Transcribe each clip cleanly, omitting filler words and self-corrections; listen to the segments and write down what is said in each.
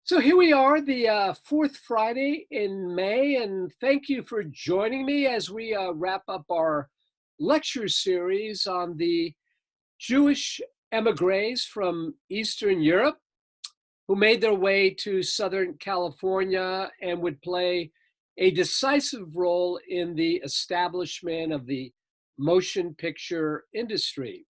So here we are, the fourth Friday in May, and thank you for joining me as we wrap up our lecture series on the Jewish emigres from Eastern Europe who made their way to Southern California and would play a decisive role in the establishment of the motion picture industry.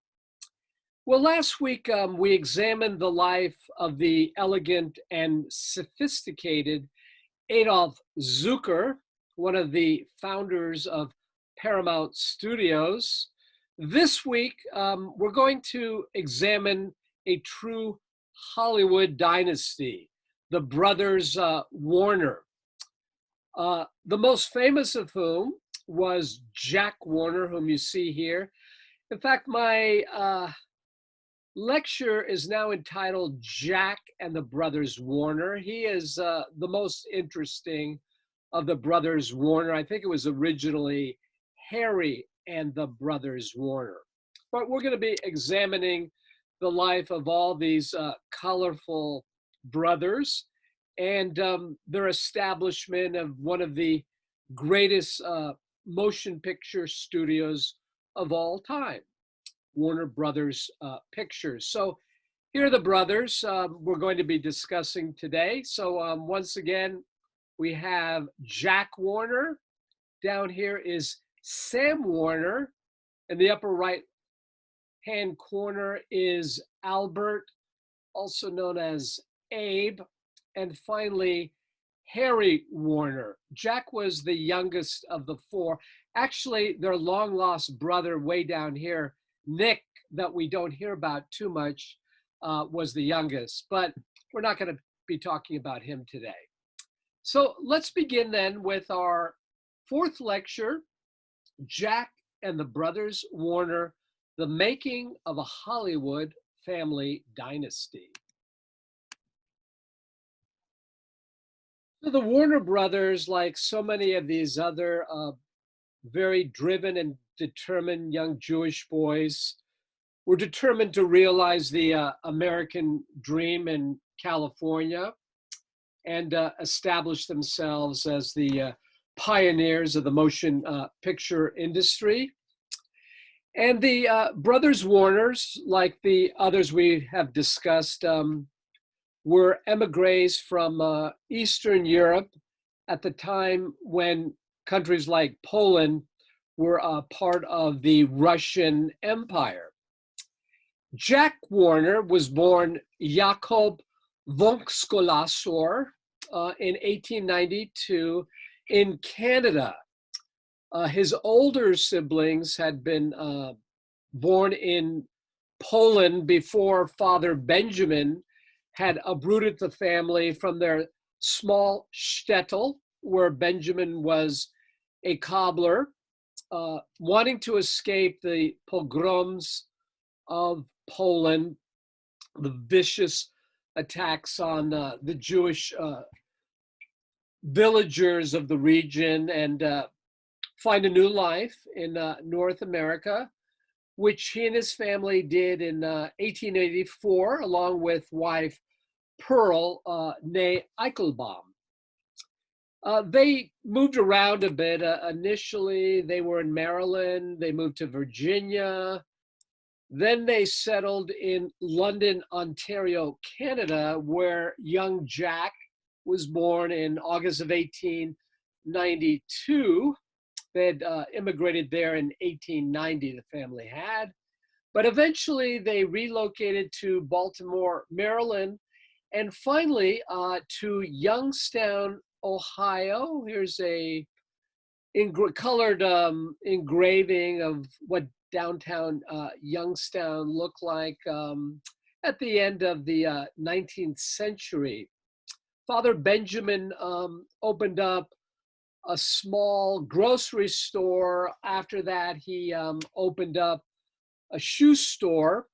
Well, last week we examined the life of the elegant and sophisticated Adolf Zucker, one of the founders of Paramount Studios. This week we're going to examine a true Hollywood dynasty, the brothers Warner. The most famous of whom was Jack Warner, whom you see here. In fact, my lecture is now entitled Jack and the Brothers Warner. He is the most interesting of the Brothers Warner. I think it was originally Harry and the Brothers Warner. But we're going to be examining the life of all these colorful brothers and their establishment of one of the greatest motion picture studios of all time. Warner Brothers Pictures. So here are the brothers we're going to be discussing today. So once again, we have Jack Warner. Down here is Sam Warner. In the upper right hand corner is Albert, also known as Abe. And finally, Harry Warner. Jack was the youngest of the four. Actually, their long lost brother way down here, Nick, that we don't hear about too much, was the youngest, but we're not going to be talking about him today. So let's begin then with our fourth lecture, Jack and the Brothers Warner, the making of a Hollywood family dynasty. So the Warner brothers, like so many of these other very driven and determined young Jewish boys, were determined to realize the American dream in California and establish themselves as the pioneers of the motion picture industry. And the brothers Warners, like the others we have discussed, were emigres from Eastern Europe at the time when countries like Poland were part of the Russian Empire. Jack Warner was born Jakob Vonck-Skolasor in 1892 in Canada. His older siblings had been born in Poland before Father Benjamin had uprooted the family from their small shtetl, where Benjamin was a cobbler, wanting to escape the pogroms of Poland, the vicious attacks on the Jewish villagers of the region, and find a new life in North America, which he and his family did in 1884, along with wife Pearl, née Eichelbaum. They moved around a bit. Initially, they were in Maryland. They moved to Virginia. Then they settled in London, Ontario, Canada, where young Jack was born in August of 1892. They had immigrated there in 1890, the family had. But eventually they relocated to Baltimore, Maryland, and finally to Youngstown, Ohio. Here's a colored engraving of what downtown Youngstown looked like at the end of the 19th century. Father Benjamin opened up a small grocery store. After that, he opened up a shoe store,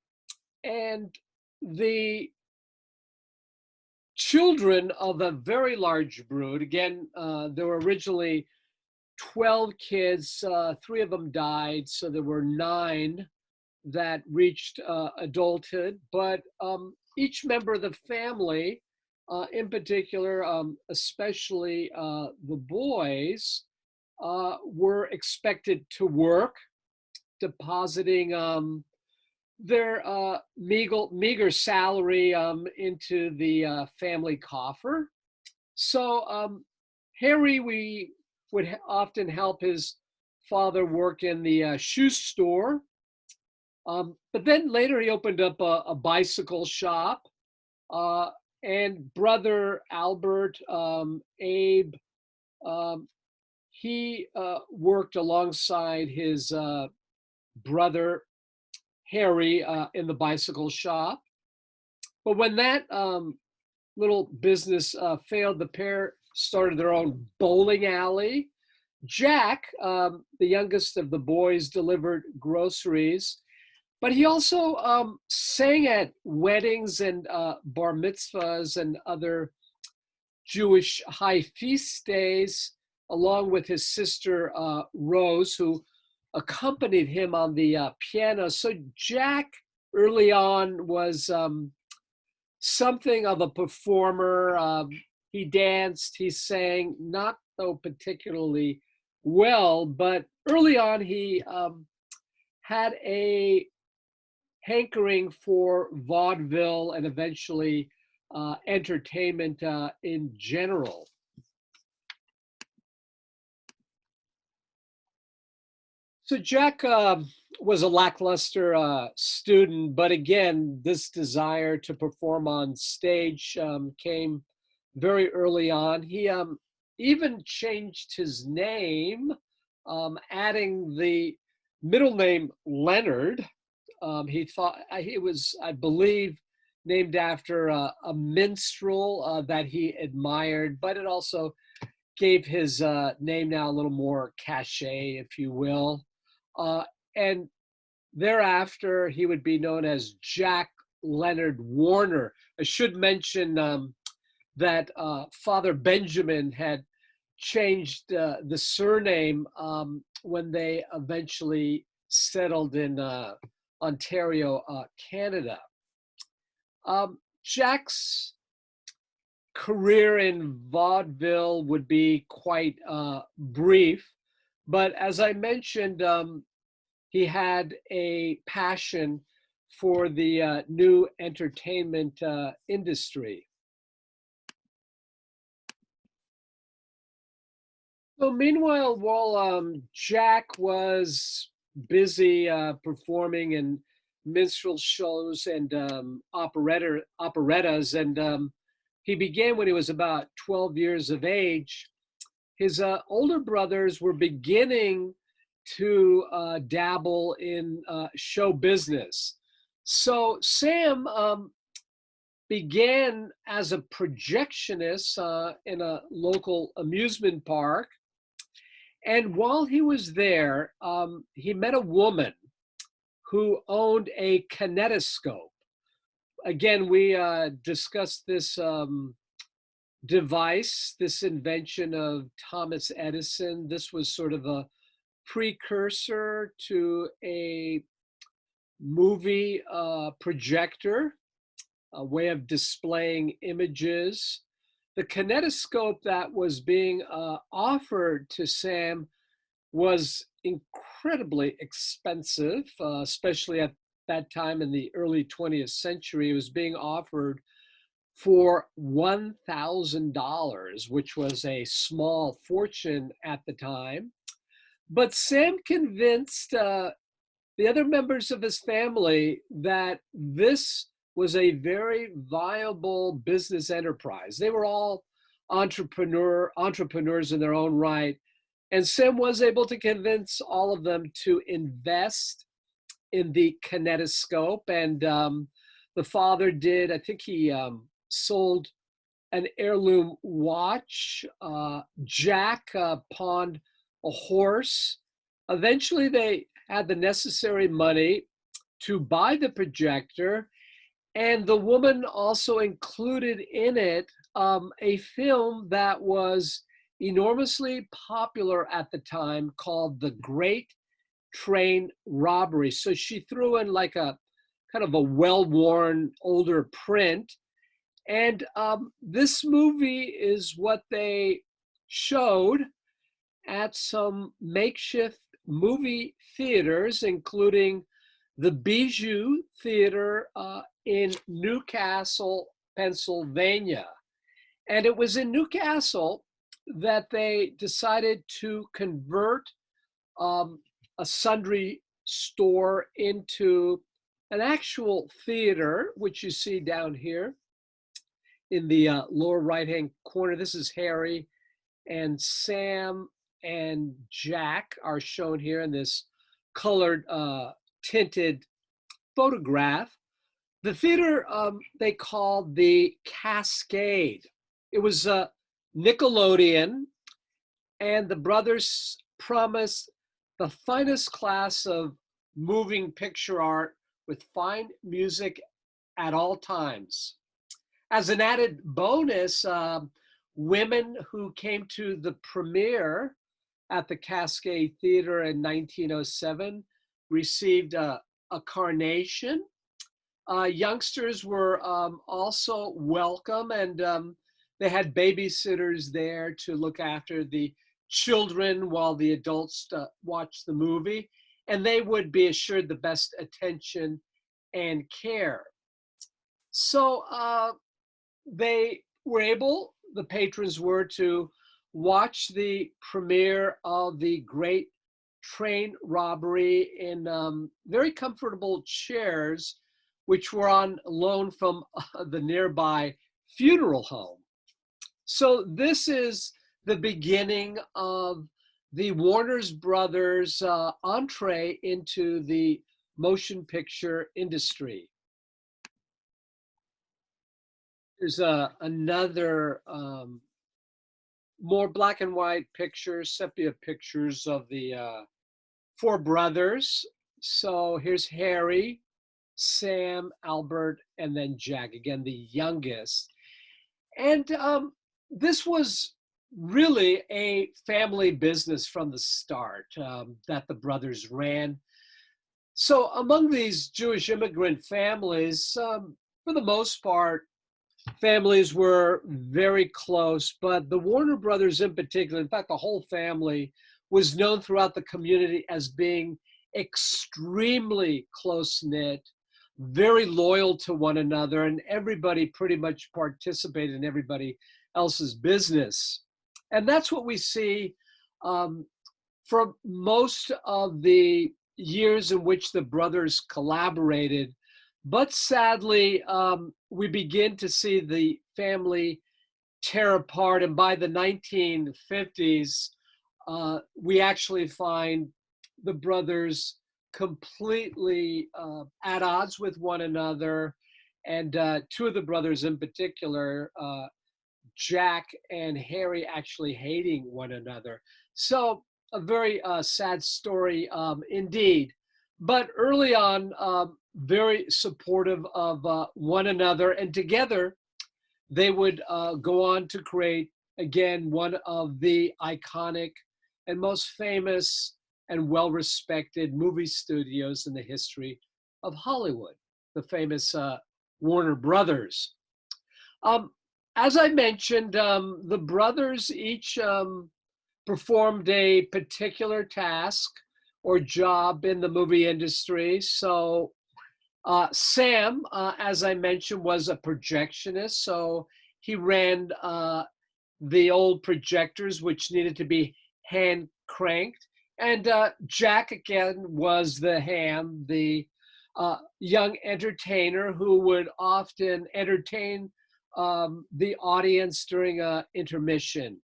and the children of a very large brood, again, there were originally 12 kids, 3 of them died, so there were 9 that reached adulthood, but each member of the family in particular, especially the boys, were expected to work, depositing their meager salary into the family coffer. So Harry, we would often help his father work in the shoe store. But then later he opened up a bicycle shop. Uh, and brother Albert, Abe, um, he worked alongside his brother Harry in the bicycle shop. But when that little business failed, the pair started their own bowling alley. Jack, the youngest of the boys, delivered groceries, but he also sang at weddings and bar mitzvahs and other Jewish high feast days, along with his sister Rose, who accompanied him on the piano. So Jack early on was something of a performer. He danced, he sang, not though particularly well, but early on he had a hankering for vaudeville and eventually entertainment in general. So Jack was a lackluster student, but again, this desire to perform on stage came very early on. He even changed his name, adding the middle name Leonard. He thought he was, I believe, named after a minstrel that he admired, but it also gave his name now a little more cachet, if you will. And thereafter, he would be known as Jack Leonard Warner. I should mention that Father Benjamin had changed the surname when they eventually settled in Ontario, Canada. Jack's career in vaudeville would be quite brief, but as I mentioned, he had a passion for the new entertainment industry. So meanwhile, while Jack was busy performing in minstrel shows and operettas, and he began when he was about 12 years of age, his older brothers were beginning to dabble in show business. So Sam began as a projectionist in a local amusement park. And while he was there, he met a woman who owned a kinetoscope. Again, we discussed this device, this invention of Thomas Edison. This was sort of a precursor to a movie projector, a way of displaying images. The kinetoscope that was being offered to Sam was incredibly expensive, especially at that time in the early 20th century. It was being offered for $1,000, which was a small fortune at the time. But Sam convinced the other members of his family that this was a viable business enterprise. They were all entrepreneurs in their own right. And Sam was able to convince all of them to invest in the kinetoscope. And the father did, I think he sold an heirloom watch. Jack pawned a horse. Eventually, they had the necessary money to buy the projector. And the woman also included in it a film that was enormously popular at the time called The Great Train Robbery. So she threw in like a kind of a well-worn older print. And this movie is what they showed at some makeshift movie theaters, including the Bijou Theater in Newcastle, Pennsylvania. And it was in Newcastle that they decided to convert um, a sundry store into an actual theater, which you see down here in the lower right hand corner. This is Harry and Sam and Jack are shown here in this colored tinted photograph. The theater they called the Cascade. It was Nickelodeon, and the brothers promised the finest class of moving picture art with fine music at all times. As an added bonus, women who came to the premiere at the Cascade Theater in 1907 received a carnation. Youngsters were also welcome, and they had babysitters there to look after the children while the adults watched the movie, and they would be assured the best attention and care. So the patrons were to watch the premiere of the Great Train Robbery in very comfortable chairs, which were on loan from the nearby funeral home. So this is the beginning of the Warner's Brothers entree into the motion picture industry. There's another more black and white pictures, sepia pictures of the four brothers. So here's Harry, Sam, Albert, and then Jack, again, the youngest. And this was really a family business from the start that the brothers ran. So among these Jewish immigrant families, for the most part, families were very close, but the Warner Brothers in particular, in fact, the whole family, was known throughout the community as being extremely close-knit, very loyal to one another, and everybody pretty much participated in everybody else's business. And that's what we see for most of the years in which the brothers collaborated. But sadly, we begin to see the family tear apart. And by the 1950s, we actually find the brothers completely at odds with one another. And two of the brothers in particular, Jack and Harry, actually hating one another. So a very sad story indeed. But early on, very supportive of one another, and together they would go on to create, again, one of the iconic and most famous and well-respected movie studios in the history of Hollywood, the famous Warner Brothers. As I mentioned, the brothers each performed a particular task or job in the movie industry. So Sam, as I mentioned, was a projectionist. So he ran the old projectors, which needed to be hand cranked. And Jack, again, was the ham, the young entertainer who would often entertain the audience during an intermission.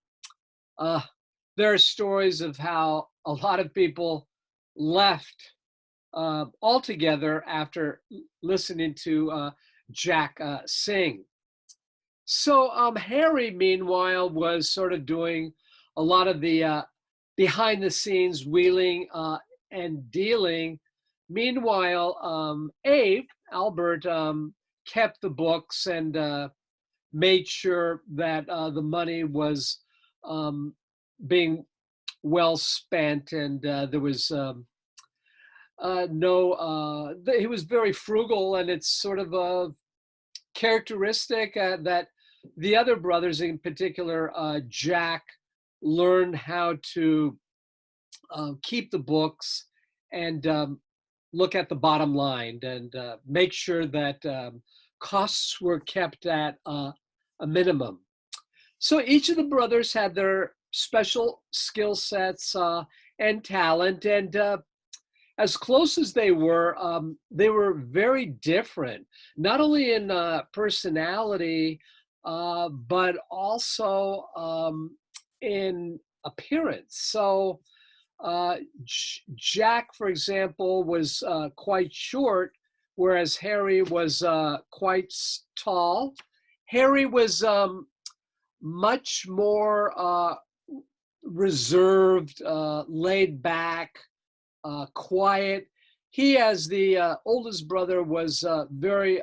There are stories of how a lot of people left altogether after listening to Jack sing. So Harry, meanwhile, was sort of doing a lot of the behind the scenes wheeling and dealing. Meanwhile, Albert, kept the books and made sure that the money was being well spent, and there was he was very frugal, and it's sort of characteristic that the other brothers, in particular Jack, learned how to keep the books and look at the bottom line and make sure that costs were kept at a minimum. So each of the brothers had their special skill sets and talent, and as close as they were very different, not only in personality, but also in appearance. So Jack, for example, was quite short, whereas Harry was quite tall. Harry was much more reserved, laid back, quiet. He, as the oldest brother, was very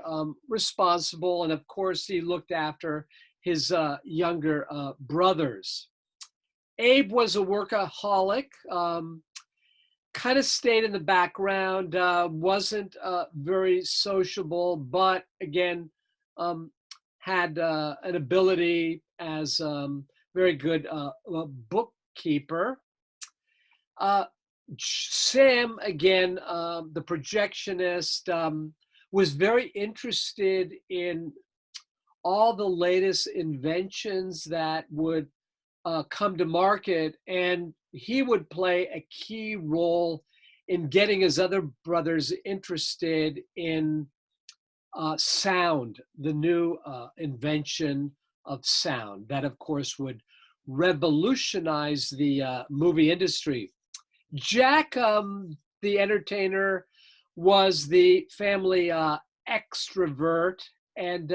responsible, and of course, he looked after his younger brothers. Abe was a workaholic, kind of stayed in the background, wasn't very sociable, but again, had an ability as very good bookkeeper. Sam, again, the projectionist, was very interested in all the latest inventions that would come to market, and he would play a key role in getting his other brothers interested in sound, the new invention of sound that, of course, would revolutionize the movie industry. Jack, the entertainer, was the family extrovert, and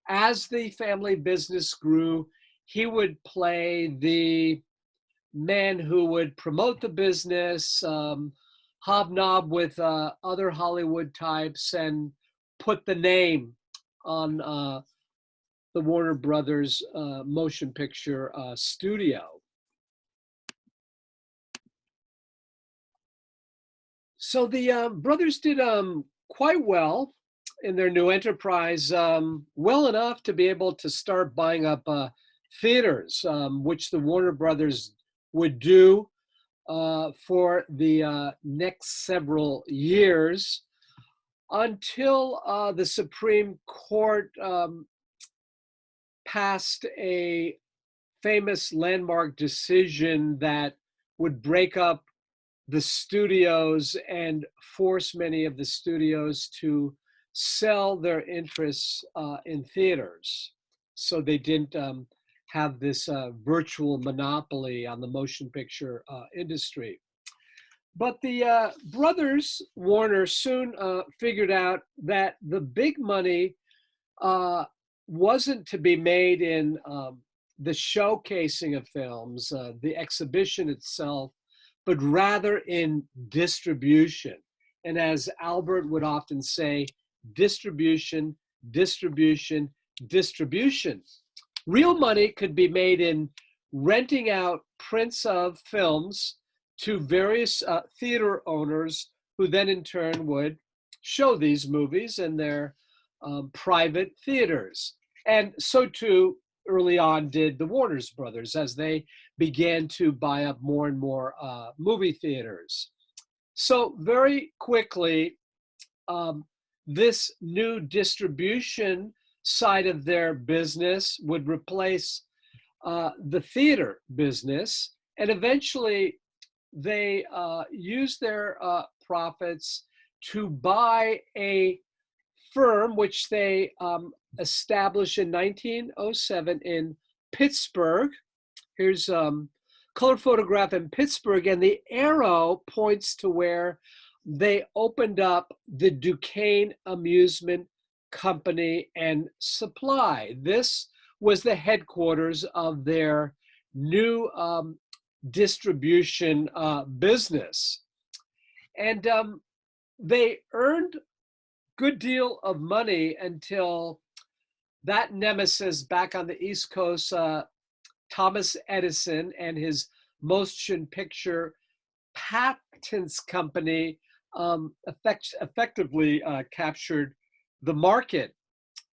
as the family business grew, he would play the man who would promote the business, hobnob with other Hollywood types, and put the name on the Warner Brothers motion picture studio. So the brothers did quite well in their new enterprise, well enough to be able to start buying up theaters, which the Warner Brothers would do for the next several years until the Supreme Court passed a famous landmark decision that would break up the studios and force many of the studios to sell their interests in theaters. So they didn't have this virtual monopoly on the motion picture industry. But the brothers Warner soon figured out that the big money wasn't to be made in the showcasing of films, the exhibition itself, but rather in distribution. And as Albert would often say, distribution, distribution, distribution. Real money could be made in renting out prints of films to various theater owners, who then in turn would show these movies in their private theaters. And so too, early on, did the Warner's brothers as they began to buy up more and more movie theaters. So very quickly, this new distribution side of their business would replace the theater business, and eventually they used their profits to buy a firm which they established in 1907 in Pittsburgh. Here's a color photograph in Pittsburgh, and the arrow points to where they opened up the Duquesne Amusement Company and Supply. This was the headquarters of their new distribution business. And they earned a good deal of money until that nemesis back on the East Coast, Thomas Edison and his motion picture patents company effectively captured the market.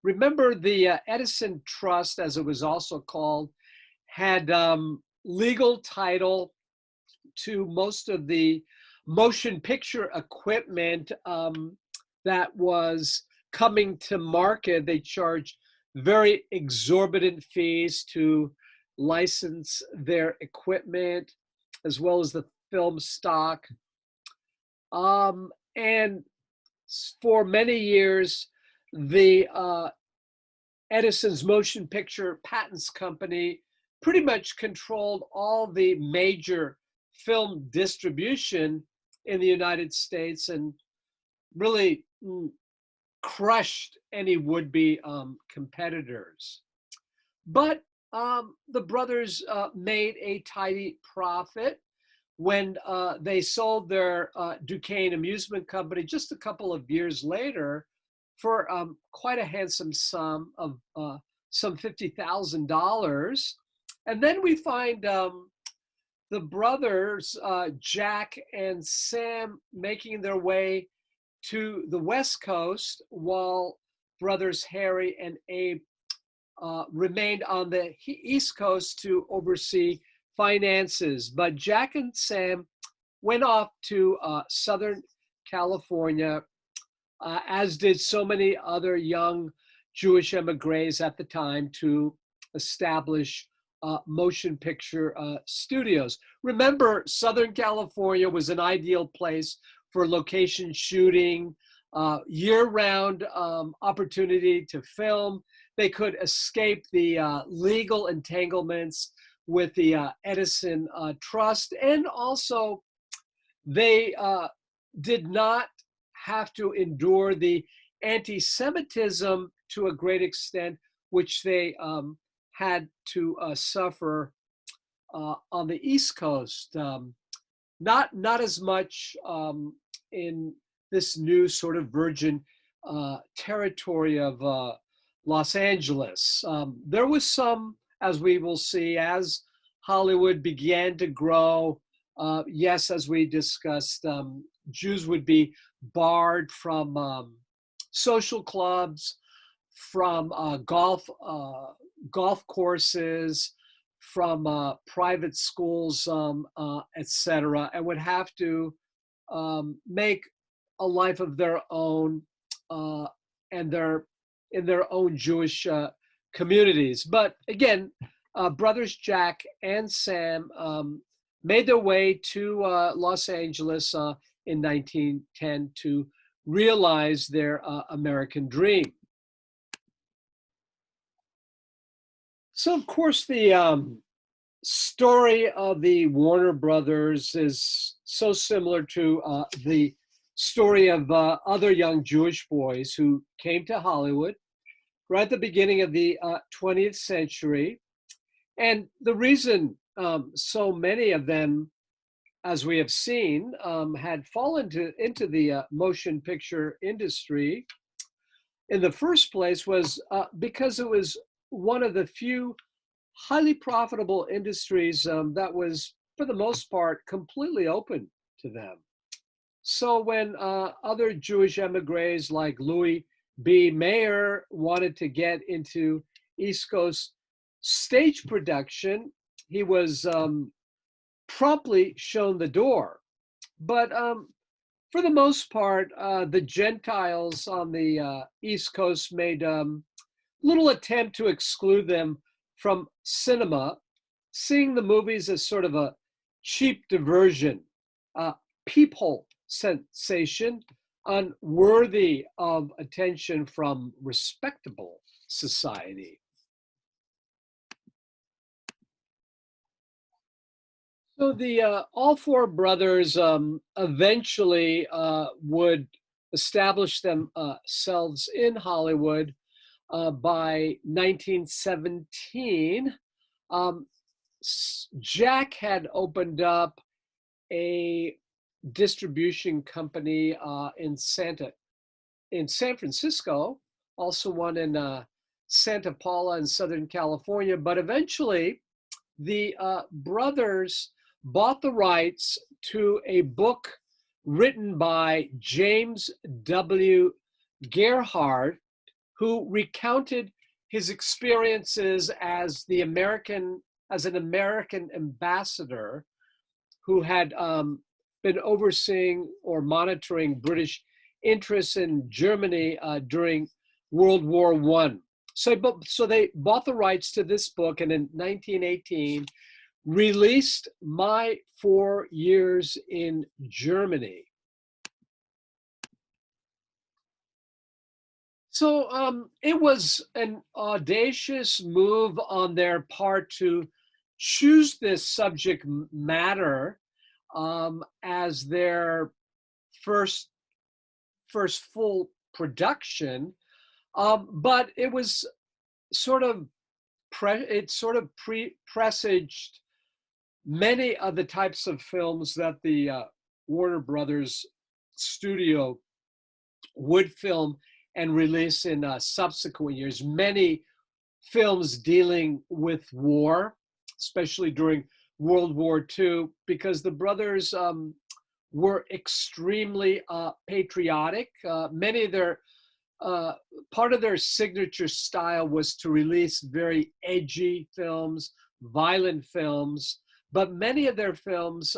remember the Edison Trust, as it was also called, had legal title to most of the motion picture equipment that was coming to market. They charged very exorbitant fees to license their equipment as well as the film stock. And for many years, the Edison's Motion Picture Patents Company pretty much controlled all the major film distribution in the United States and really crushed any would-be competitors. But the brothers made a tidy profit when they sold their Duquesne Amusement Company just a couple of years later for quite a handsome sum of some $50,000. And then we find the brothers, Jack and Sam, making their way to the West Coast while brothers Harry and Abe remained on the East Coast to oversee finances. But Jack and Sam went off to Southern California, as did so many other young Jewish emigres at the time, to establish motion picture studios. Remember, Southern California was an ideal place for location shooting, year-round opportunity to film. They could escape the legal entanglements with the Edison Trust, and also they did not have to endure the anti-Semitism to a great extent, which they had to suffer on the East Coast. Not as much in this new sort of virgin territory of Los Angeles. There was some, as we will see, as Hollywood began to grow. Yes, as we discussed, Jews would be barred from social clubs, from golf courses, from private schools, etc., and would have to make a life of their own and in their own Jewish communities. But again, brothers Jack and Sam made their way to Los Angeles in 1910 to realize their American dream. So, of course, the story of the Warner Brothers is so similar to the story of other young Jewish boys who came to Hollywood right at the beginning of the 20th century. And the reason so many of them, as we have seen, had fallen into the motion picture industry in the first place was because it was one of the few highly profitable industries that was, for the most part, completely open to them. So when other Jewish emigres like Louis B. Mayer wanted to get into East Coast stage production, he was promptly shown the door. But for the most part, the Gentiles on the East Coast made little attempt to exclude them from cinema, seeing the movies as sort of a cheap diversion, peephole sensation, unworthy of attention from respectable society. So the all four brothers eventually would establish themselves in Hollywood by 1917. Jack had opened up a distribution company in San Francisco, also one in Santa Paula in Southern California. But eventually, the brothers bought the rights to a book written by James W. Gerhardt, who recounted his experiences as an American ambassador who had been overseeing or monitoring British interests in Germany during World War I. So they bought the rights to this book, and in 1918 released My 4 Years in Germany. So it was an audacious move on their part to choose this subject matter as their first full production, but it was sort of presaged many of the types of films that the Warner Brothers studio would film and release in subsequent years. Many films dealing with war, especially during World War II, because the brothers were extremely patriotic. Many of their part of their signature style was to release very edgy films, violent films, but many of their films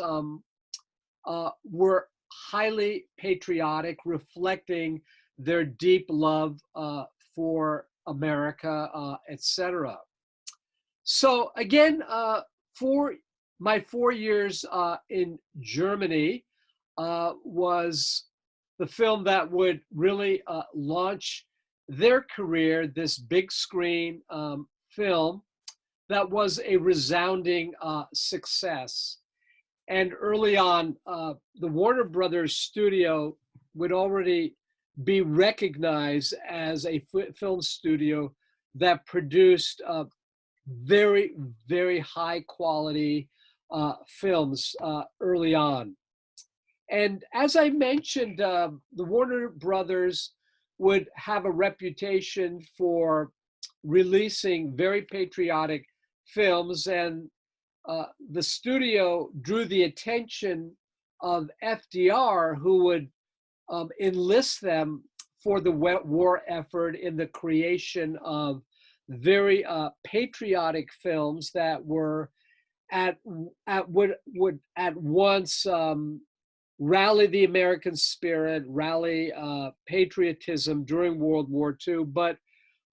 were highly patriotic, reflecting their deep love for America, etc. So again, for my 4 years in Germany was the film that would really launch their career, this big screen film that was a resounding success. And early on, the Warner Brothers studio would already be recognized as a film studio that produced very, very high quality films early on. And as I mentioned, the Warner Brothers would have a reputation for releasing very patriotic films, and the studio drew the attention of FDR, who would enlist them for the war effort in the creation of very patriotic films that were would at once rally the American spirit, rally patriotism during World War II, but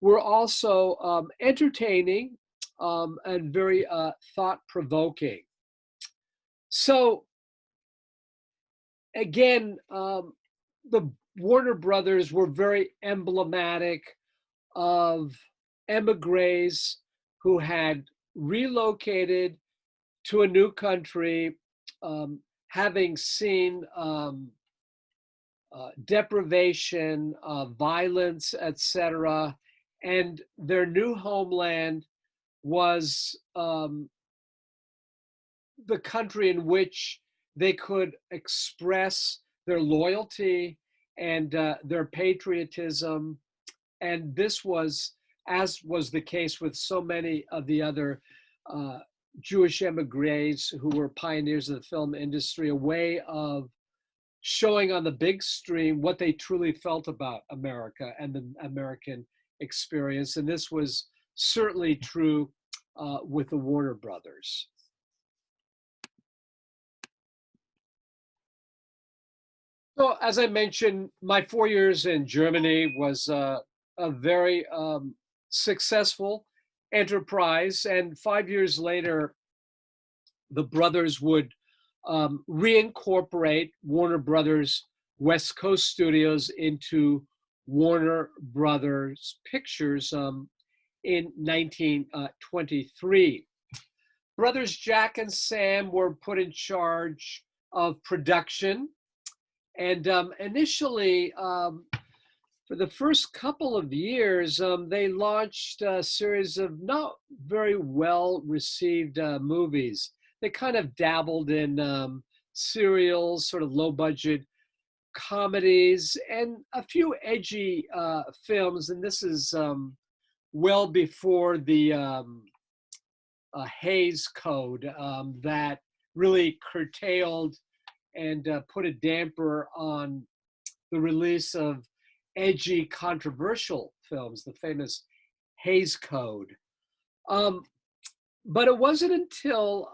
were also entertaining and very thought-provoking. So again, the Warner Brothers were very emblematic of emigres who had relocated to a new country, having seen deprivation, violence, etc. And their new homeland was the country in which they could express their loyalty and their patriotism. And this was, as was the case with so many of the other Jewish emigres who were pioneers of the film industry, a way of showing on the big screen what they truly felt about America and the American experience. And this was certainly true with the Warner Brothers. So, as I mentioned, my 4 years in Germany was a very successful enterprise. And 5 years later, the brothers would reincorporate Warner Brothers West Coast Studios into Warner Brothers Pictures in 1923. Brothers Jack and Sam were put in charge of production. And initially, for the first couple of years, they launched a series of not very well received movies. They kind of dabbled in serials, sort of low budget comedies, and a few edgy films. And this is well before the Hays Code that really curtailed and put a damper on the release of edgy, controversial films, the famous Hays Code. Um, but it wasn't until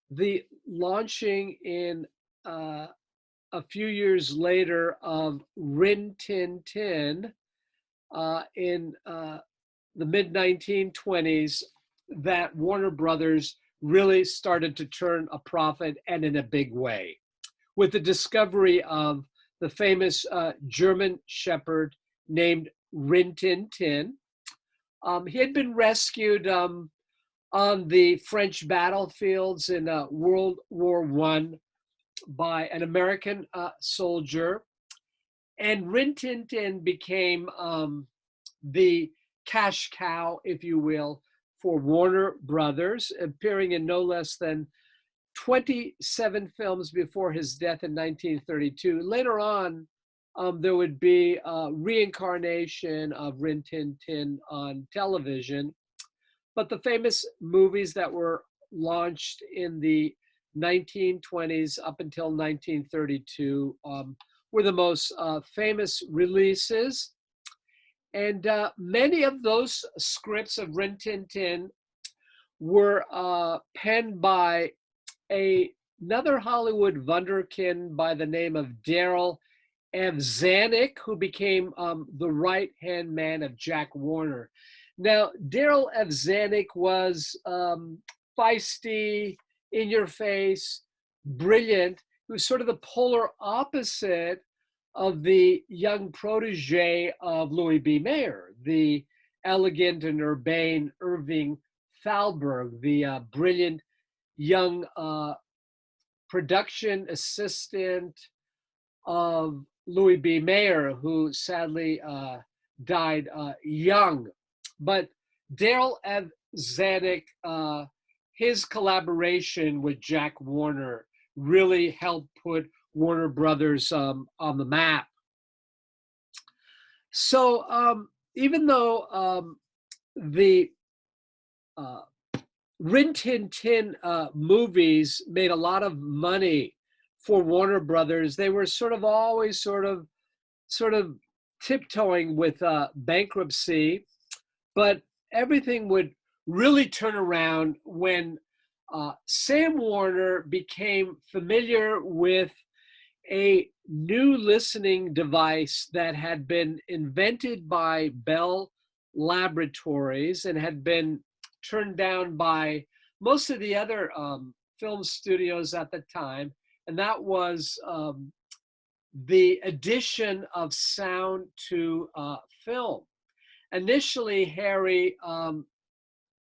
the launching in a few years later of Rin Tin Tin in the mid 1920s that Warner Brothers really started to turn a profit, and in a big way, with the discovery of the famous German Shepherd named Rin Tin Tin. He had been rescued on the French battlefields in World War I by an American soldier. And Rin Tin Tin became the cash cow, if you will, for Warner Brothers, appearing in no less than 27 films before his death in 1932. Later on, there would be a reincarnation of Rin Tin Tin on television. But the famous movies that were launched in the 1920s up until 1932 were the most famous releases. And many of those scripts of Rin Tin Tin were penned by another Hollywood wunderkind by the name of Darryl F. Zanuck, who became the right-hand man of Jack Warner. Now, Darryl F. Zanuck was feisty, in your face, brilliant. He was sort of the polar opposite of the young protege of Louis B. Mayer, the elegant and urbane Irving Thalberg, the brilliant young production assistant of Louis B. Mayer, who sadly died young. But Darryl F. Zanuck, his collaboration with Jack Warner really helped put Warner Brothers on the map. So even though the Rin Tin Tin movies made a lot of money for Warner Brothers, they were always sort of tiptoeing with bankruptcy. But everything would really turn around when Sam Warner became familiar with a new listening device that had been invented by Bell Laboratories and had been turned down by most of the other film studios at the time. And that was the addition of sound to film. Initially, Harry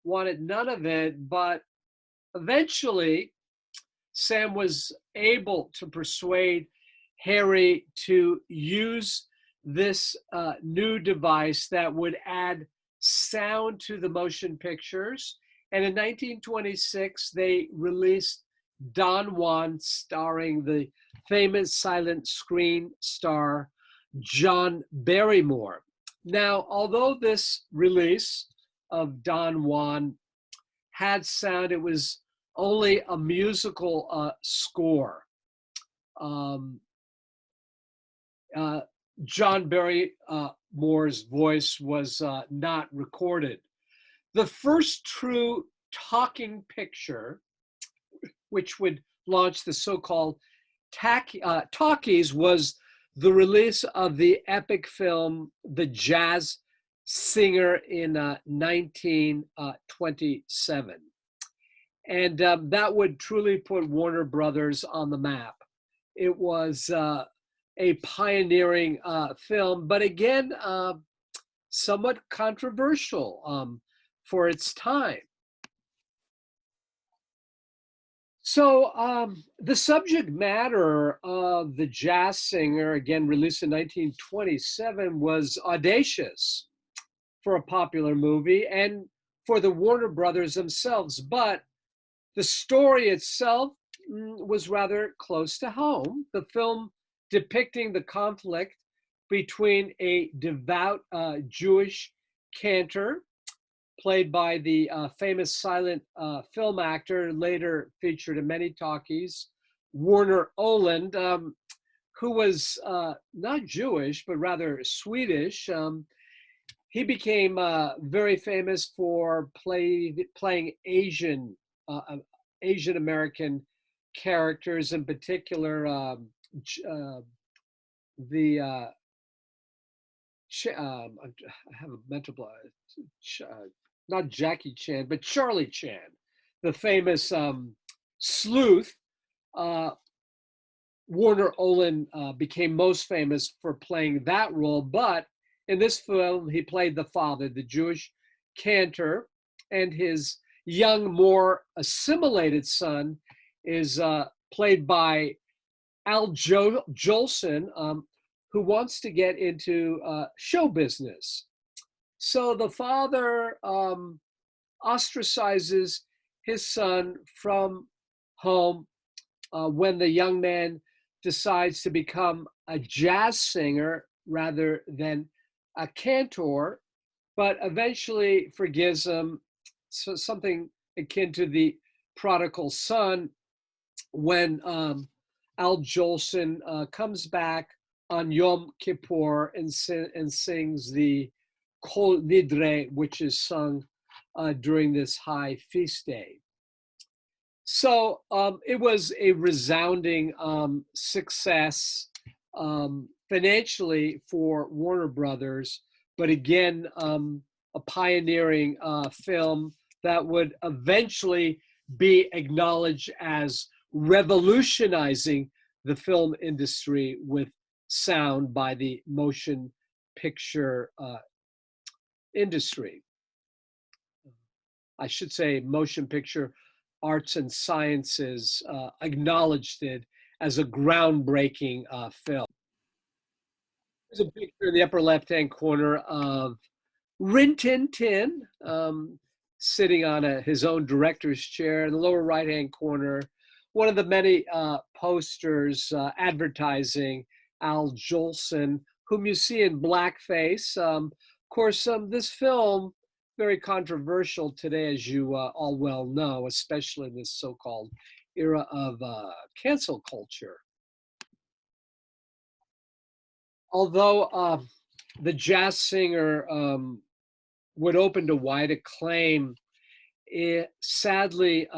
wanted none of it, but eventually Sam was able to persuade Harry to use this new device that would add sound to the motion pictures. And in 1926, they released Don Juan, starring the famous silent screen star John Barrymore. Now, although this release of Don Juan had sound, it was only a musical score. John Barrymore's voice was not recorded. The first true talking picture, which would launch the so-called talkies, was the release of the epic film The Jazz Singer in 1927. And that would truly put Warner Brothers on the map. It was a pioneering film, but again, somewhat controversial for its time. So the subject matter of The Jazz Singer, again released in 1927, was audacious for a popular movie and for the Warner Brothers themselves. But the story itself was rather close to home. The film depicting the conflict between a devout Jewish cantor, played by the famous silent film actor, later featured in many talkies, Warner Oland, who was not Jewish, but rather Swedish. He became very famous for playing Asian American characters, in particular the I have a mental block. Not Jackie Chan, but Charlie Chan, the famous sleuth. Uh, Warner Olin became most famous for playing that role, but in this film, he played the father, the Jewish cantor, and his young, more assimilated son is played by Jolson, who wants to get into show business. So the father ostracizes his son from home when the young man decides to become a jazz singer rather than a cantor, but eventually forgives him. So something akin to the prodigal son when Al Jolson comes back on Yom Kippur and sings the Kol Nidre, which is sung during this high feast day. So it was a resounding success financially for Warner Brothers, but again, a pioneering film that would eventually be acknowledged as revolutionizing the film industry with sound by the motion picture industry. I should say motion picture arts and sciences acknowledged it as a groundbreaking film. There's a picture in the upper left-hand corner of Rin Tin Tin sitting on his own director's chair. In the lower right-hand corner, one of the many posters advertising Al Jolson, whom you see in blackface. Of course, this film, very controversial today, as you all well know, especially in this so-called era of cancel culture. Although the jazz singer would open to wide acclaim, sadly,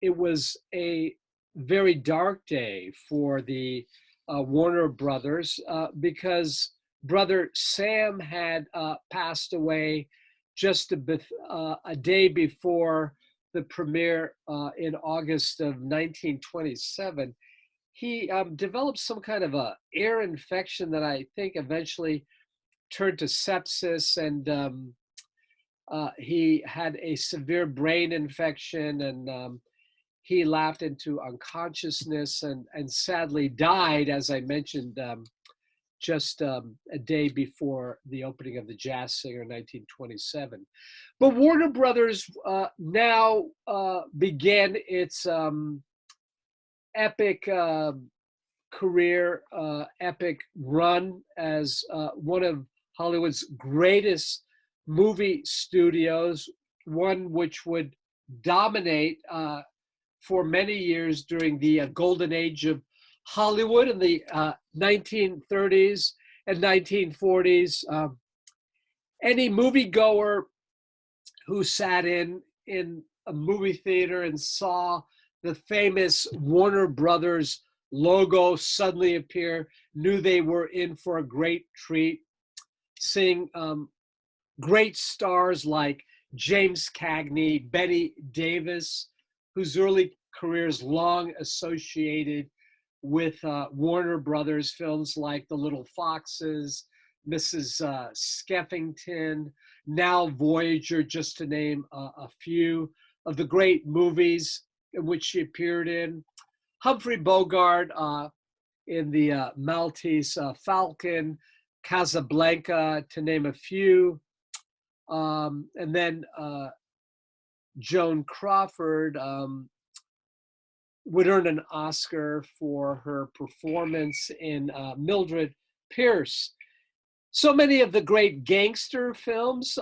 it was a very dark day for the Warner Brothers because brother Sam had passed away just a day before the premiere in August of 1927. He developed some kind of a ear infection that I think eventually turned to sepsis, and he had a severe brain infection, and he lapsed into unconsciousness and sadly died, as I mentioned, just a day before the opening of the Jazz Singer in 1927. But Warner Brothers now began its epic career, epic run as one of Hollywood's greatest movie studios, one which would dominate for many years during the golden age of Hollywood in the 1930s and 1940s. Any moviegoer who sat in a movie theater and saw the famous Warner Brothers logo suddenly appear knew they were in for a great treat. Seeing great stars like James Cagney, Bette Davis, whose early careers long associated with Warner Brothers films like The Little Foxes, Mrs. Skeffington, Now Voyager, just to name a few of the great movies in which she appeared in. Humphrey Bogart in the Maltese Falcon, Casablanca, to name a few. And then Joan Crawford would earn an Oscar for her performance in Mildred Pierce. So many of the great gangster films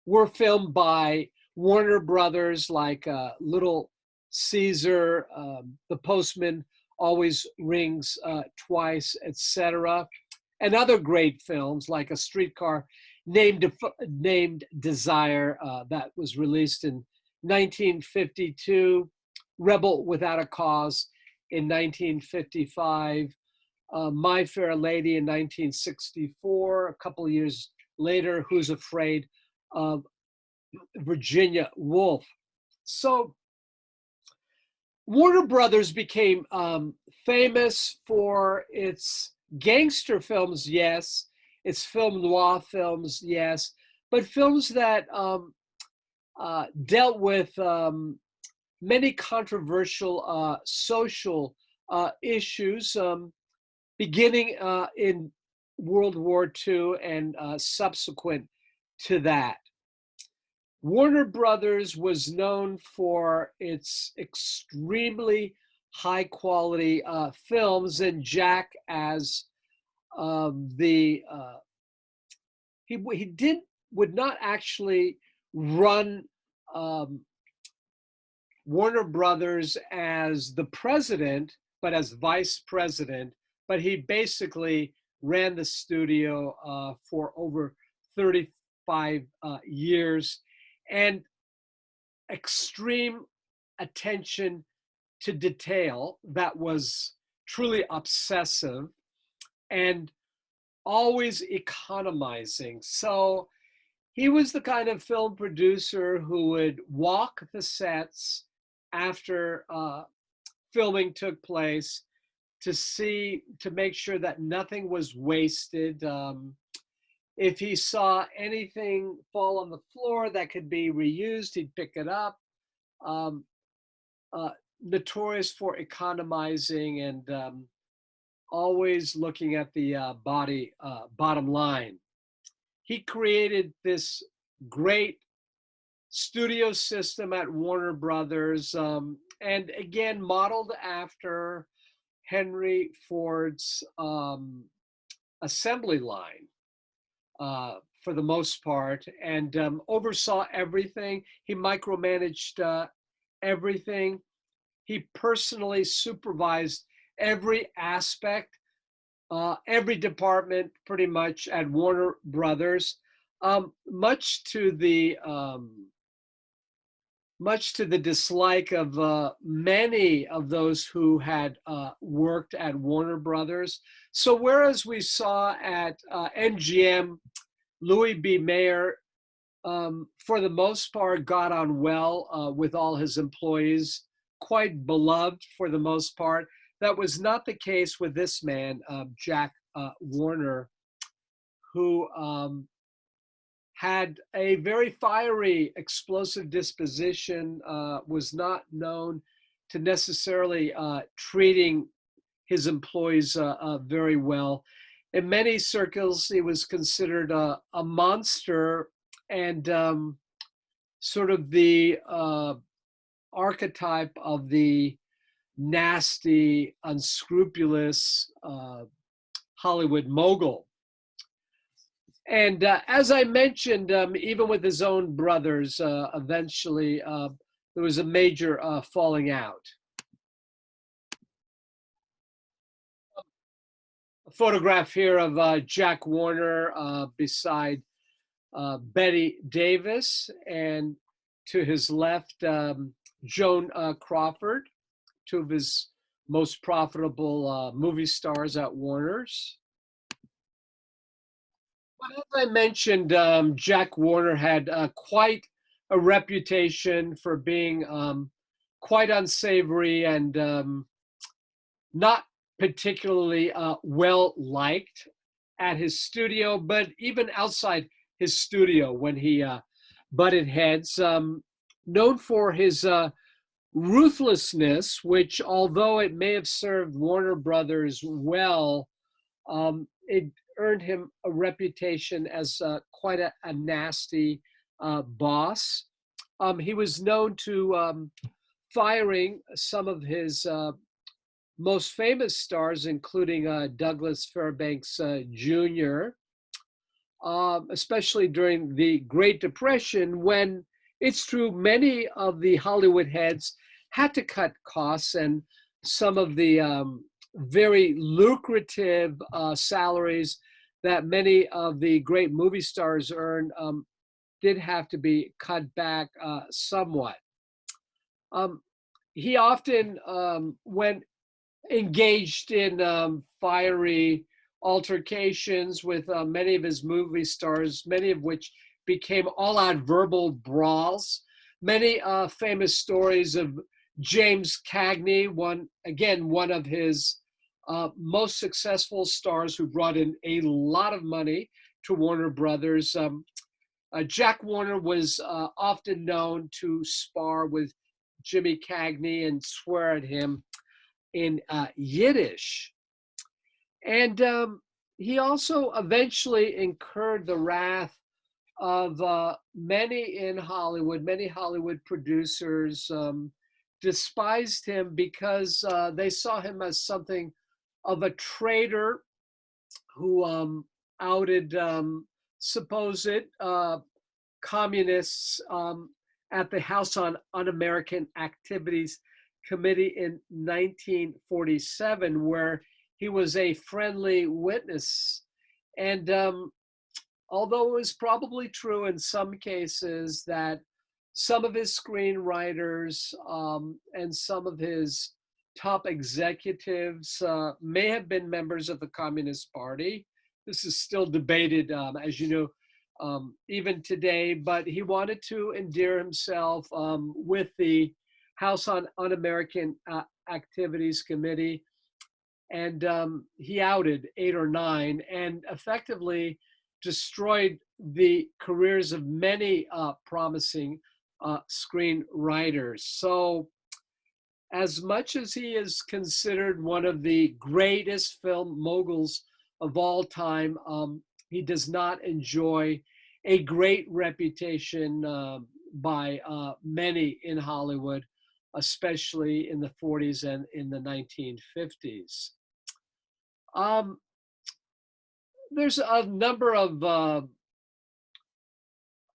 were filmed by Warner Brothers, like Little Caesar, The Postman Always Rings Twice, etc. And other great films like A Streetcar Named Desire that was released in 1952, Rebel Without a Cause in 1955, My Fair Lady in 1964, a couple of years later, Who's Afraid of Virginia Woolf. So Warner Brothers became famous for its gangster films, yes, its film noir films, yes, but films that dealt with many controversial social issues, beginning in World War II and subsequent to that. Warner Brothers was known for its extremely high quality films, and Jack as the he would not actually run Warner Brothers as the president, but as vice president. But he basically ran the studio for over 35 years, and extreme attention to detail that was truly obsessive and always economizing. So he was the kind of film producer who would walk the sets after filming took place to make sure that nothing was wasted. If he saw anything fall on the floor that could be reused, he'd pick it up. Notorious for economizing and always looking at the bottom line. He created this great studio system at Warner Brothers, and again, modeled after Henry Ford's assembly line for the most part, and oversaw everything. He micromanaged everything. He personally supervised every aspect, every department pretty much at Warner Brothers, much to the dislike of many of those who had worked at Warner Brothers. So whereas we saw at MGM, Louis B. Mayer, for the most part, got on well with all his employees, quite beloved for the most part. That was not the case with this man, Jack Warner, who had a very fiery, explosive disposition, was not known to necessarily treating his employees very well. In many circles, he was considered a monster and sort of the archetype of the nasty, unscrupulous Hollywood mogul. And as I mentioned, even with his own brothers, eventually there was a major falling out. A photograph here of Jack Warner beside Betty Davis, and to his left, Joan Crawford, two of his most profitable movie stars at Warner's. But as I mentioned, Jack Warner had quite a reputation for being quite unsavory and not particularly well liked at his studio, but even outside his studio when he butted heads. Known for his ruthlessness, which although it may have served Warner Brothers well, it earned him a reputation as quite a nasty boss. He was known to firing some of his most famous stars, including Douglas Fairbanks Jr., especially during the Great Depression, when it's true many of the Hollywood heads had to cut costs and some of the very lucrative salaries that many of the great movie stars earn did have to be cut back somewhat. Um, he often went engaged in fiery altercations with many of his movie stars, many of which became all-out verbal brawls. Many famous stories of James Cagney, one of his most successful stars who brought in a lot of money to Warner Brothers. Jack Warner was often known to spar with Jimmy Cagney and swear at him in Yiddish. And he also eventually incurred the wrath of many Hollywood producers despised him because they saw him as something of a traitor who outed supposed communists at the House on Un-American Activities Committee in 1947, where he was a friendly witness. And although it was probably true in some cases that some of his screenwriters and some of his top executives may have been members of the Communist Party. This is still debated, as you know, even today, but he wanted to endear himself with the House on Un-American Activities Committee, and he outed 8 or 9 and effectively destroyed the careers of many promising screenwriters. So as much as he is considered one of the greatest film moguls of all time, he does not enjoy a great reputation by many in Hollywood, especially in the 40s and in the 1950s. There's a number of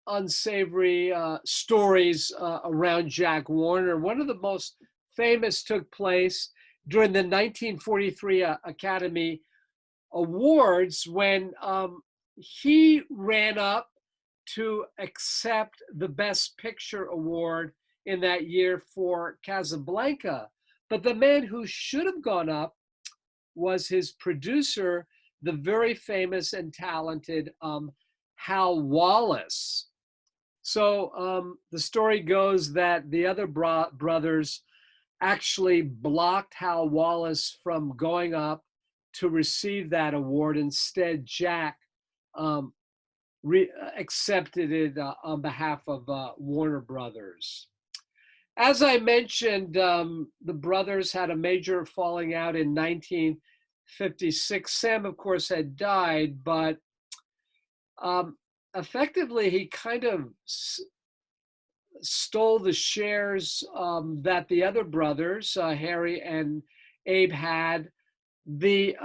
unsavory stories around Jack Warner. One of the most famous took place during the 1943 Academy Awards when he ran up to accept the Best Picture Award in that year for Casablanca. But the man who should have gone up was his producer, the very famous and talented Hal Wallis. So the story goes that the other brothers actually blocked Hal Wallis from going up to receive that award. Instead, Jack accepted it on behalf of Warner Brothers. As I mentioned, the brothers had a major falling out in 1956. Sam, of course, had died, but effectively he kind of stole the shares that the other brothers, Harry and Abe, had. The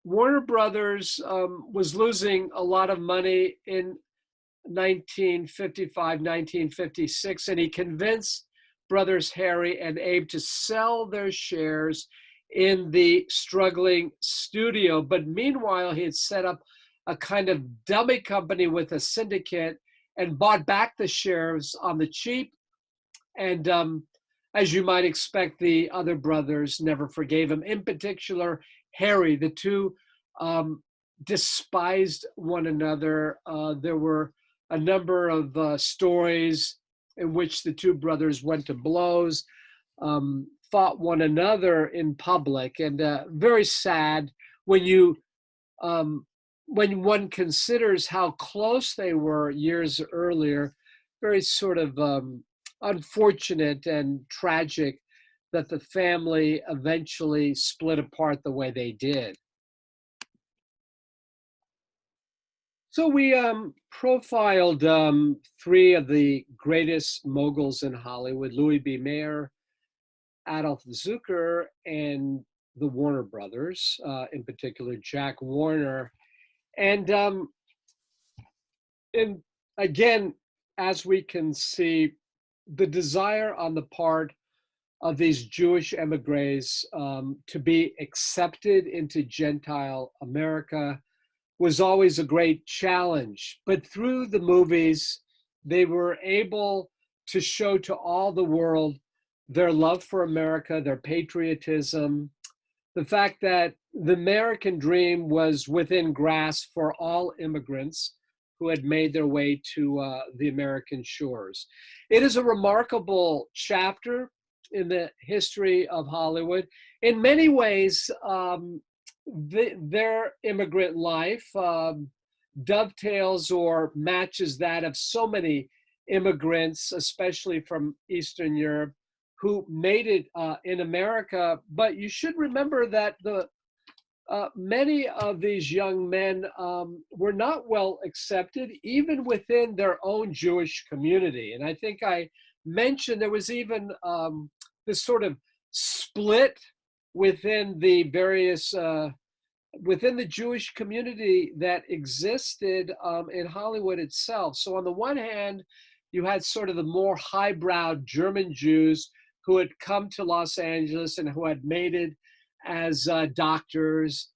Warner Brothers was losing a lot of money in 1955, 1956, and he convinced brothers Harry and Abe to sell their shares in the struggling studio. But meanwhile, he had set up a kind of dummy company with a syndicate and bought back the shares on the cheap. And as you might expect, the other brothers never forgave him. In particular, Harry. The two despised one another. There were a number of stories in which the two brothers went to blows, fought one another in public, and very sad when you when one considers how close they were years earlier. Very sort of unfortunate and tragic that the family eventually split apart the way they did. So we profiled 3 of the greatest moguls in Hollywood: Louis B. Mayer, Adolph Zukor, and the Warner Brothers, in particular Jack Warner. And again, as we can see, the desire on the part of these Jewish emigres to be accepted into Gentile America was always a great challenge. But through the movies, they were able to show to all the world their love for America, their patriotism, the fact that the American dream was within grasp for all immigrants who had made their way to the American shores. It is a remarkable chapter in the history of Hollywood. In many ways, their immigrant life dovetails or matches that of so many immigrants, especially from Eastern Europe, who made it in America. But you should remember that many of these young men were not well accepted, even within their own Jewish community. And I think I mentioned there was even this sort of split within the various within the Jewish community that existed in Hollywood itself. So on the one hand, you had sort of the more highbrow German Jews who had come to Los Angeles and who had made it as doctors,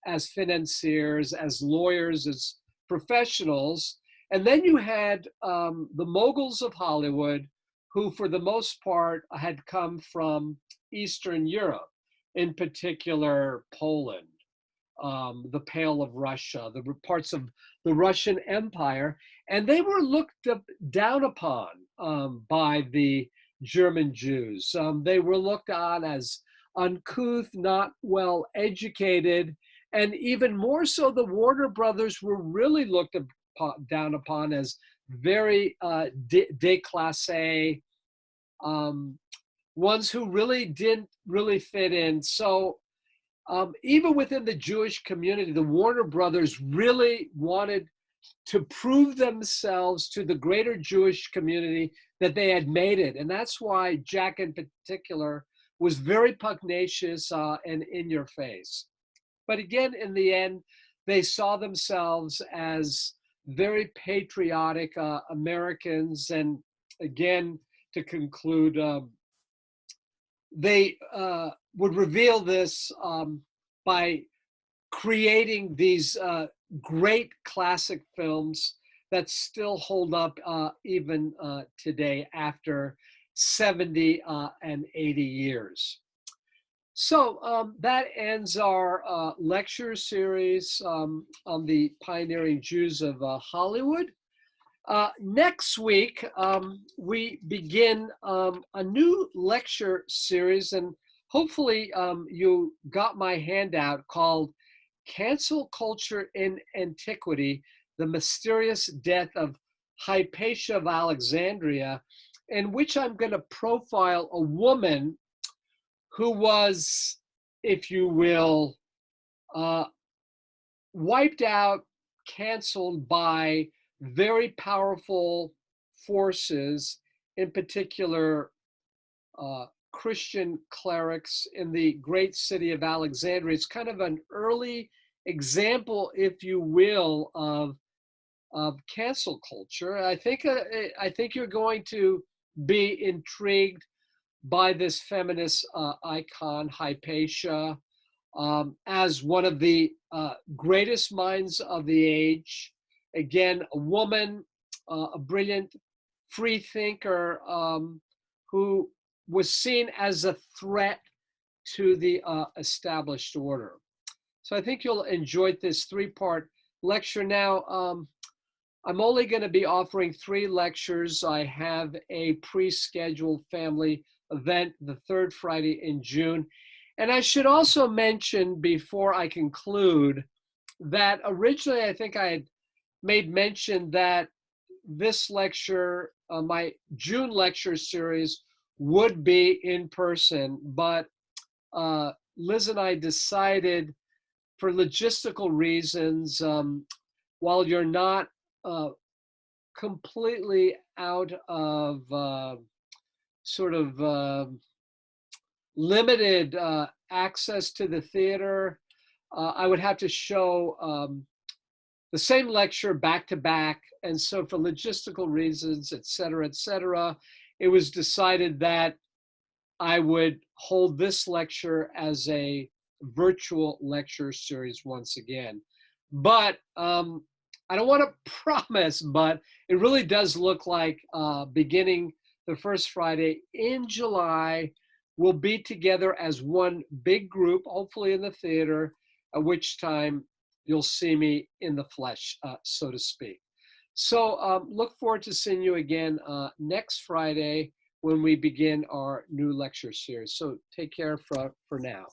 as financiers, as lawyers, as professionals. And then you had the moguls of Hollywood, who for the most part had come from Eastern Europe, in particular Poland, the Pale of Russia, the parts of the Russian Empire, and they were looked down upon by the German Jews. They were looked on as uncouth, not well educated, and even more so, the Warner Brothers were really looked down upon as very déclassé, ones who really didn't really fit in. So even within the Jewish community, the Warner Brothers really wanted to prove themselves to the greater Jewish community that they had made it. And that's why Jack in particular was very pugnacious and in your face. But again, in the end, they saw themselves as very patriotic Americans. And again, to conclude, they would reveal this by creating these great classic films that still hold up even today after 70 and 80 years. So that ends our lecture series on the pioneering Jews of Hollywood. Next week, we begin a new lecture series, and hopefully you got my handout called Cancel Culture in Antiquity, The Mysterious Death of Hypatia of Alexandria, in which I'm going to profile a woman who was, if you will, wiped out, canceled by very powerful forces, in particular Christian clerics in the great city of Alexandria. It's kind of an early example, if you will, of cancel culture. I think you're going to be intrigued by this feminist icon, Hypatia, as one of the greatest minds of the age. Again, a woman, a brilliant free thinker who was seen as a threat to the established order. So I think you'll enjoy this three-part lecture. Now, I'm only going to be offering 3 lectures. I have a pre-scheduled family event the 3rd Friday in June. And I should also mention before I conclude that originally I think I had made mention that this lecture, my June lecture series, would be in person, but Liz and I decided for logistical reasons, while you're not completely out of sort of limited access to the theater, I would have to show the same lecture back to back. And so for logistical reasons, et cetera, it was decided that I would hold this lecture as a virtual lecture series once again. But I don't want to promise, but it really does look like beginning the first Friday in July, we'll be together as one big group, hopefully in the theater, at which time you'll see me in the flesh, so to speak. So look forward to seeing you again next Friday when we begin our new lecture series. So take care for now.